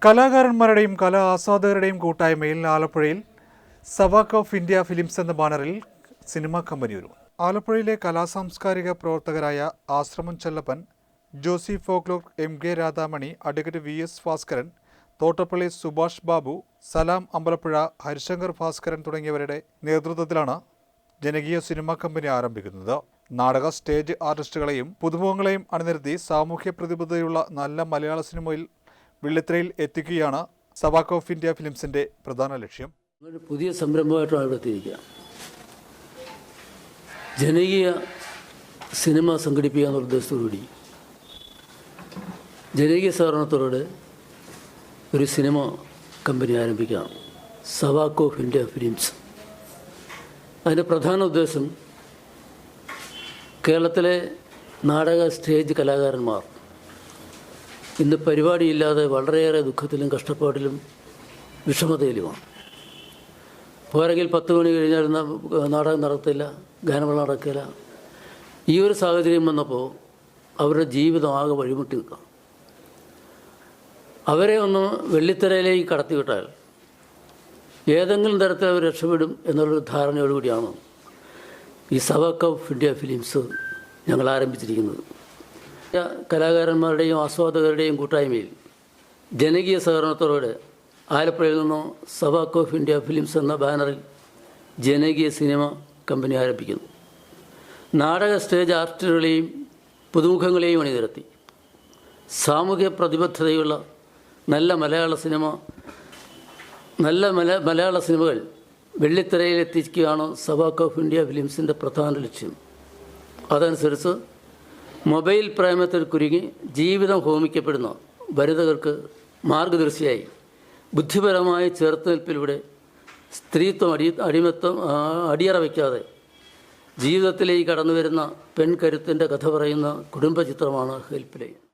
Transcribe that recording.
കലാകാരന്മാരുടെയും കലാ ആസ്വാദകരുടെയും കൂട്ടായ്മയിൽ ആലപ്പുഴയിൽ സവാക്ക് of India films എന്ന ബാനറിൽ സിനിമാ കമ്പനി ഒരുങ്ങും. ആലപ്പുഴയിലെ കലാസാംസ്കാരിക പ്രവർത്തകരായ Ashramam Chellappan, Josy folklore, M K. Radhamani, advocate V S. Bhaskaran, Thottappally Subhash Babu, Salam Ambalappuzha, Harishankar Bhaskaran തുടങ്ങിയവരുടെ നേതൃത്വത്തിലാണ് ജനകീയ സിനിമാ കമ്പനി ആരംഭിക്കുന്നത്. നാടക, സ്റ്റേജ് ആർട്ടിസ്റ്റുകളെയും പുതുമുഖങ്ങളെയും അണിനിരത്തി സാമൂഹ്യ പ്രതിബദ്ധതയുള്ള നല്ല മലയാള സിനിമയിൽ വെള്ളിത്തിരയിൽ എത്തിക്കുകയാണ് സവാക്ക് ഓഫ് ഇന്ത്യ ഫിലിംസിന്റെ പ്രധാന ലക്ഷ്യം. പുതിയ സംരംഭമായിട്ടാണ് ഇവിടെ എത്തിയിരിക്കുക. ജനകീയ സിനിമ സംഘടിപ്പിക്കുക എന്നുള്ള ഉദ്ദേശത്തോടുകൂടി ജനകീയ സഹകരണത്തോടെ ഒരു സിനിമ കമ്പനി ആരംഭിക്കുകയാണ്, സവാക്ക് ഓഫ് ഇന്ത്യ ഫിലിംസ്. അതിൻ്റെ പ്രധാന ഉദ്ദേശം കേരളത്തിലെ നാടക, സ്റ്റേജ് കലാകാരന്മാർ ഇന്ന് പരിപാടിയില്ലാതെ വളരെയേറെ ദുഃഖത്തിലും കഷ്ടപ്പാടിലും വിഷമതയിലുമാണ്. പോരെങ്കിൽ 10 മണി കഴിഞ്ഞാൽ നാടകം നടത്തില്ല, ഗാനമേള നടക്കില്ല. ഈ ഒരു സാഹചര്യം വന്നപ്പോൾ അവരുടെ ജീവിതം ആകെ വഴിമുട്ടി നിൽക്കാം. അവരെ ഒന്ന് വെള്ളിത്തിരയിലേക്ക് കടത്തിവിട്ടാൽ ഏതെങ്കിലും തരത്തിൽ അവർ രക്ഷപ്പെടും എന്നുള്ളൊരു ധാരണയോടുകൂടിയാണ് ഈ സവാക്ക് ഓഫ് ഇന്ത്യ ഫിലിംസ് ഞങ്ങൾ ആരംഭിച്ചിരിക്കുന്നത്. കലാകാരന്മാരുടെയും ആസ്വാദകരുടെയും കൂട്ടായ്മയിൽ ജനകീയ സഹകരണത്തോടെ ആലപ്പുഴയിൽ നിന്നും സവാക്ക് ഓഫ് ഇന്ത്യ ഫിലിംസ് എന്ന ബാനറിൽ ജനകീയ സിനിമ കമ്പനി ആരംഭിക്കുന്നു. നാടക, സ്റ്റേജ് ആർട്ടിസ്റ്റുകളെയും പുതുമുഖങ്ങളെയും അണിനിരത്തി സാമൂഹ്യ പ്രതിബദ്ധതയുള്ള നല്ല മലയാള സിനിമകൾ വെള്ളിത്തിരയിൽ എത്തിക്കുകയാണ് സവാക്ക് ഓഫ് ഇന്ത്യ ഫിലിംസിൻ്റെ പ്രധാന ലക്ഷ്യം. അതനുസരിച്ച് മൊബൈൽ പ്രേമത്തിൽ കുരുങ്ങി ജീവിതം ഹോമിക്കപ്പെടുന്ന ഭരിതകർക്ക് മാർഗദർശിയായി ബുദ്ധിപരമായ ചെറുത്തുനിൽപ്പിലൂടെ സ്ത്രീത്വം, അടിമത്വം അടിയറ വയ്ക്കാതെ ജീവിതത്തിലേക്ക് കടന്നു വരുന്ന പെൺകരുത്തിൻ്റെ കഥ പറയുന്ന കുടുംബചിത്രമാണ് ഹെൽപ്പ് ലൈൻ.